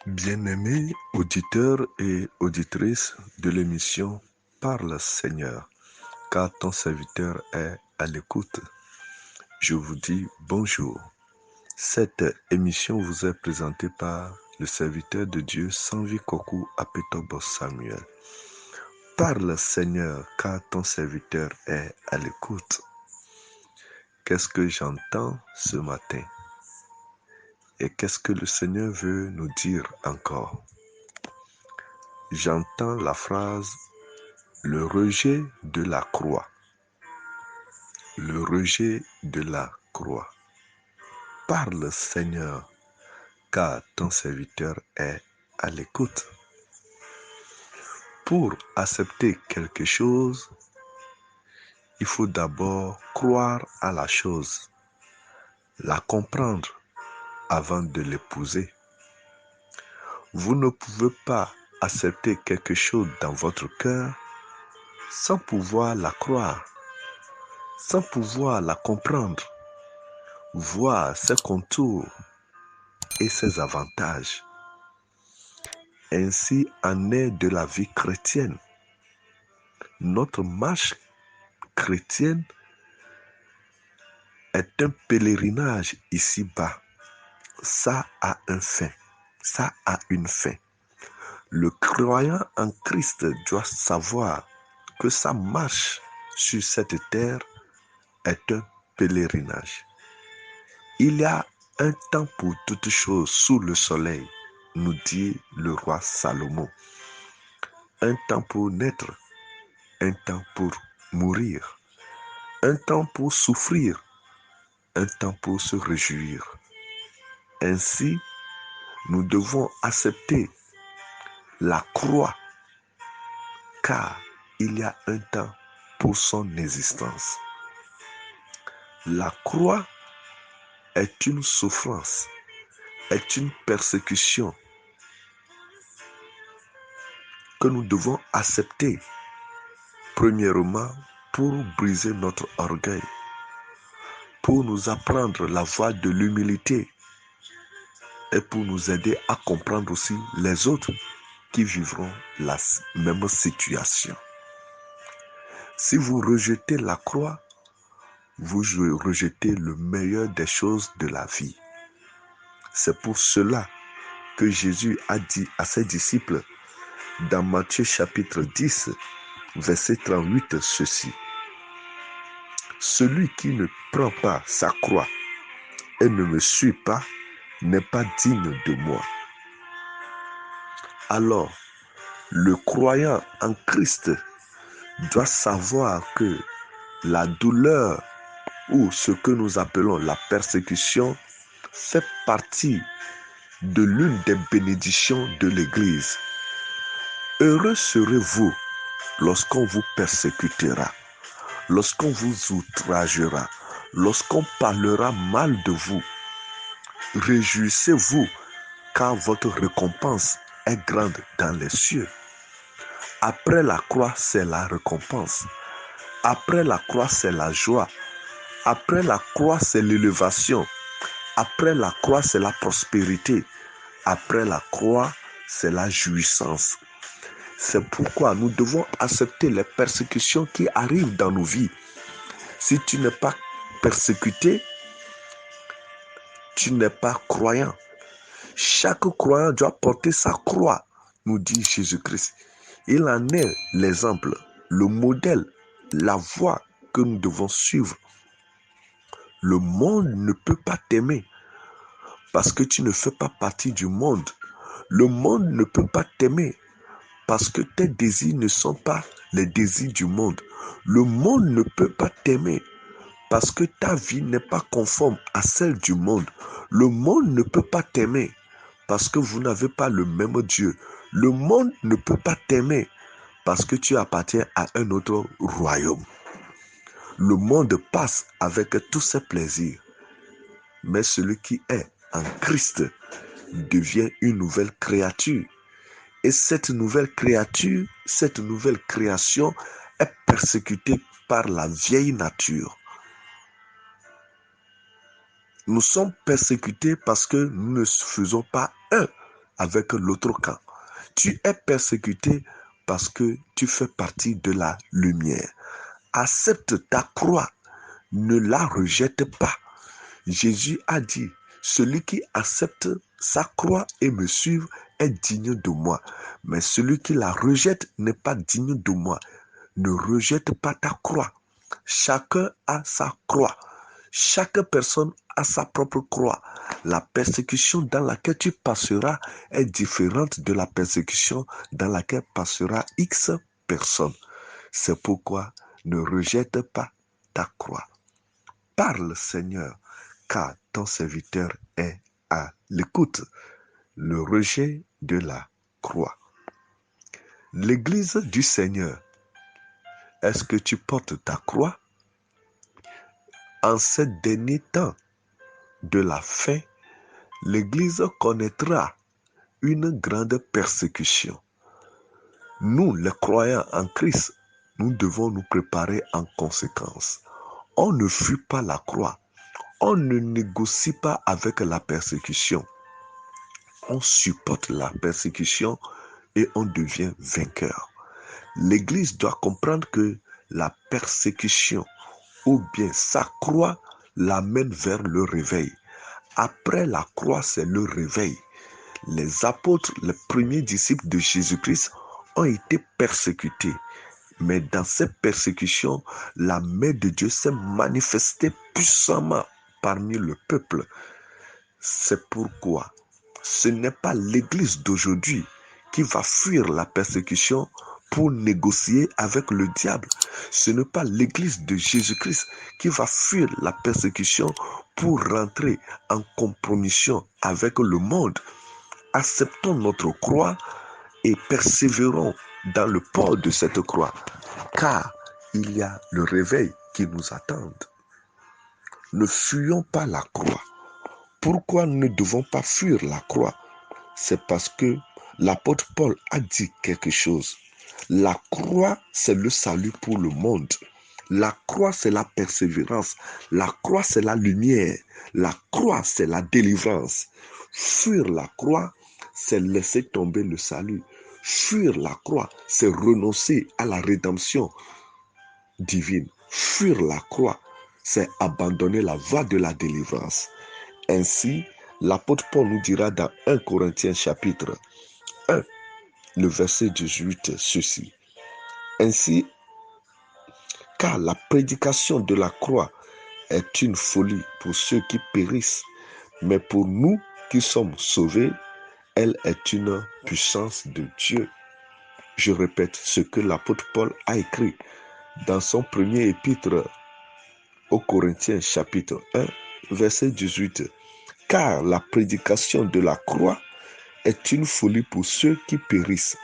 Bien-aimés auditeurs et auditrices de l'émission Parle Seigneur, car ton serviteur est à l'écoute. Je vous dis bonjour. Cette émission vous est présentée par le serviteur de Dieu Sanvi Koku Apetobo Samuel. Parle Seigneur, car ton serviteur est à l'écoute. Qu'est-ce que j'entends ce matin? Et qu'est-ce que le Seigneur veut nous dire encore? J'entends la phrase « le rejet de la croix ». Le rejet de la croix. Parle Seigneur, car ton serviteur est à l'écoute. Pour accepter quelque chose, il faut d'abord croire à la chose, la comprendre avant de l'épouser. Vous ne pouvez pas accepter quelque chose dans votre cœur sans pouvoir la croire, sans pouvoir la comprendre, voir ses contours et ses avantages. Ainsi en est de la vie chrétienne. Notre marche chrétienne est un pèlerinage ici-bas. Ça a un fin. Ça a une fin. Le croyant en Christ doit savoir que sa marche sur cette terre est un pèlerinage. Il y a un temps pour toutes choses sous le soleil, nous dit le roi Salomon. Un temps pour naître, un temps pour mourir, un temps pour souffrir, un temps pour se réjouir. Ainsi, nous devons accepter la croix, car il y a un temps pour son existence. La croix est une souffrance, est une persécution que nous devons accepter, premièrement, pour briser notre orgueil, pour nous apprendre la voie de l'humilité et pour nous aider à comprendre aussi les autres qui vivront la même situation. Si vous rejetez la croix, vous rejetez le meilleur des choses de la vie. C'est pour cela que Jésus a dit à ses disciples dans Matthieu chapitre 10, verset 38, ceci. Celui qui ne prend pas sa croix et ne me suit pas n'est pas digne de moi. Alors, le croyant en Christ doit savoir que la douleur ou ce que nous appelons la persécution fait partie de l'une des bénédictions de l'Église. Heureux serez-vous lorsqu'on vous persécutera, lorsqu'on vous outragera, lorsqu'on parlera mal de vous. Réjouissez-vous, car votre récompense est grande dans les cieux. Après la croix, c'est la récompense. Après la croix, c'est la joie. Après la croix, c'est l'élévation. Après la croix, c'est la prospérité. Après la croix, c'est la jouissance. C'est pourquoi nous devons accepter les persécutions qui arrivent dans nos vies. Si tu n'es pas persécuté, tu n'es pas croyant. Chaque croyant doit porter sa croix, nous dit Jésus-Christ. Il en est l'exemple, le modèle, la voie que nous devons suivre. Le monde ne peut pas t'aimer parce que tu ne fais pas partie du monde. Le monde ne peut pas t'aimer parce que tes désirs ne sont pas les désirs du monde. Le monde ne peut pas t'aimer parce que ta vie n'est pas conforme à celle du monde. Le monde ne peut pas t'aimer parce que vous n'avez pas le même Dieu. Le monde ne peut pas t'aimer parce que tu appartiens à un autre royaume. Le monde passe avec tous ses plaisirs, mais celui qui est en Christ devient une nouvelle créature. Et cette nouvelle créature, cette nouvelle création est persécutée par la vieille nature. Nous sommes persécutés parce que nous ne faisons pas un avec l'autre camp. Tu es persécuté parce que tu fais partie de la lumière. Accepte ta croix, ne la rejette pas. Jésus a dit, celui qui accepte sa croix et me suit est digne de moi. Mais celui qui la rejette n'est pas digne de moi. Ne rejette pas ta croix. Chacun a sa croix. Chaque personne a sa propre croix. La persécution dans laquelle tu passeras est différente de la persécution dans laquelle passera X personnes. C'est pourquoi ne rejette pas ta croix. Parle, Seigneur, car ton serviteur est à l'écoute. Le rejet de la croix. L'Église du Seigneur, est-ce que tu portes ta croix? En ces derniers temps de la fin, l'Église connaîtra une grande persécution. Nous, les croyants en Christ, nous devons nous préparer en conséquence. On ne fuit pas la croix. On ne négocie pas avec la persécution. On supporte la persécution et on devient vainqueur. L'Église doit comprendre que la persécution ou bien sa croix l'amène vers le réveil. Après la croix, c'est le réveil. Les apôtres, les premiers disciples de Jésus-Christ ont été persécutés. Mais dans cette persécution, la main de Dieu s'est manifestée puissamment parmi le peuple. C'est pourquoi ce n'est pas l'Église d'aujourd'hui qui va fuir la persécution pour négocier avec le diable. Ce n'est pas l'Église de Jésus-Christ qui va fuir la persécution pour rentrer en compromission avec le monde. Acceptons notre croix et persévérons dans le port de cette croix, car il y a le réveil qui nous attend. Ne fuyons pas la croix. Pourquoi nous ne devons pas fuir la croix? C'est parce que l'apôtre Paul a dit quelque chose. La croix, c'est le salut pour le monde. La croix, c'est la persévérance. La croix, c'est la lumière. La croix, c'est la délivrance. Fuir la croix, c'est laisser tomber le salut. Fuir la croix, c'est renoncer à la rédemption divine. Fuir la croix, c'est abandonner la voie de la délivrance. Ainsi, l'apôtre Paul nous dira dans 1 Corinthiens chapitre 1, le verset 18, ceci. Ainsi, car la prédication de la croix est une folie pour ceux qui périssent, mais pour nous qui sommes sauvés, elle est une puissance de Dieu. Je répète ce que l'apôtre Paul a écrit dans son premier épître aux Corinthiens chapitre 1, verset 18. Car la prédication de la croix est une folie pour ceux qui périssent,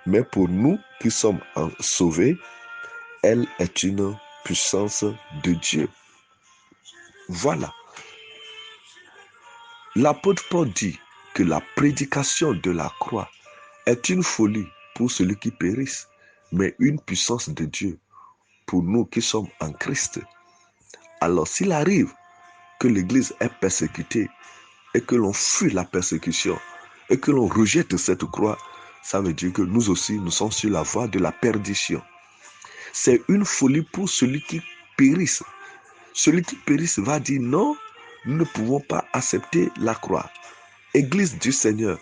mais pour nous qui sommes sauvés, elle est une puissance de Dieu. Voilà. L'apôtre Paul dit que la prédication de la croix est une folie pour celui qui périssent, mais une puissance de Dieu pour nous qui sommes en Christ. Alors s'il arrive que l'Église est persécutée et que l'on fuit la persécution et que l'on rejette cette croix, ça veut dire que nous aussi, nous sommes sur la voie de la perdition. C'est une folie pour celui qui périsse. Celui qui périsse va dire non, nous ne pouvons pas accepter la croix. Église du Seigneur,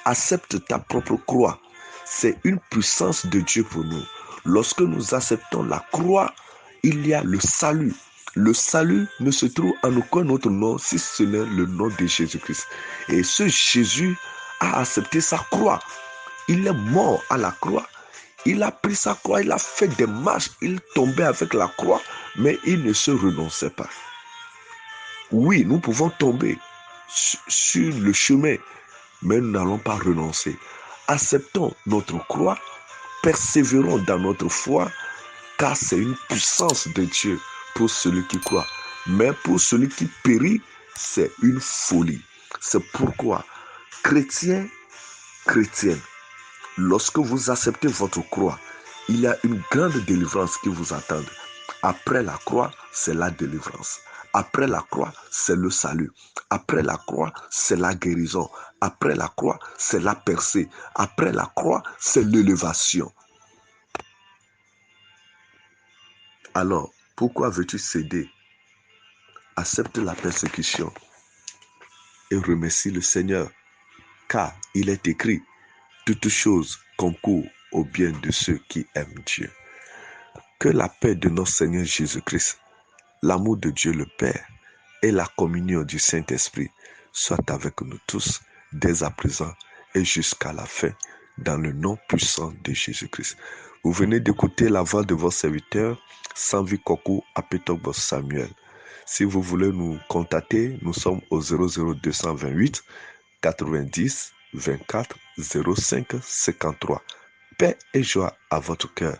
accepte ta propre croix. C'est une puissance de Dieu pour nous. Lorsque nous acceptons la croix, il y a le salut. Le salut ne se trouve en aucun autre nom si ce n'est le nom de Jésus-Christ. Et ce Jésus a accepté sa croix. Il est mort à la croix. Il a pris sa croix, il a fait des marches, il tombait avec la croix, mais il ne se renonçait pas. Oui, nous pouvons tomber sur le chemin, mais nous n'allons pas renoncer. Acceptons notre croix, persévérons dans notre foi, car c'est une puissance de Dieu pour celui qui croit. Mais pour celui qui périt, c'est une folie. C'est pourquoi, chrétiens, chrétiennes, lorsque vous acceptez votre croix, il y a une grande délivrance qui vous attend. Après la croix, c'est la délivrance. Après la croix, c'est le salut. Après la croix, c'est la guérison. Après la croix, c'est la percée. Après la croix, c'est l'élévation. Alors, pourquoi veux-tu céder? Accepte la persécution et remercie le Seigneur, car il est écrit, toutes choses concourent au bien de ceux qui aiment Dieu. Que la paix de notre Seigneur Jésus-Christ, l'amour de Dieu le Père et la communion du Saint-Esprit soient avec nous tous, dès à présent et jusqu'à la fin, dans le nom puissant de Jésus-Christ. Vous venez d'écouter la voix de votre serviteur, Sanvi Kokou Apetogbo Samuel. Si vous voulez nous contacter, nous sommes au 00228 90 24 05 53. Paix et joie à votre cœur,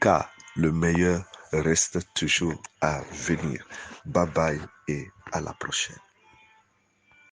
car le meilleur reste toujours à venir. Bye bye et à la prochaine.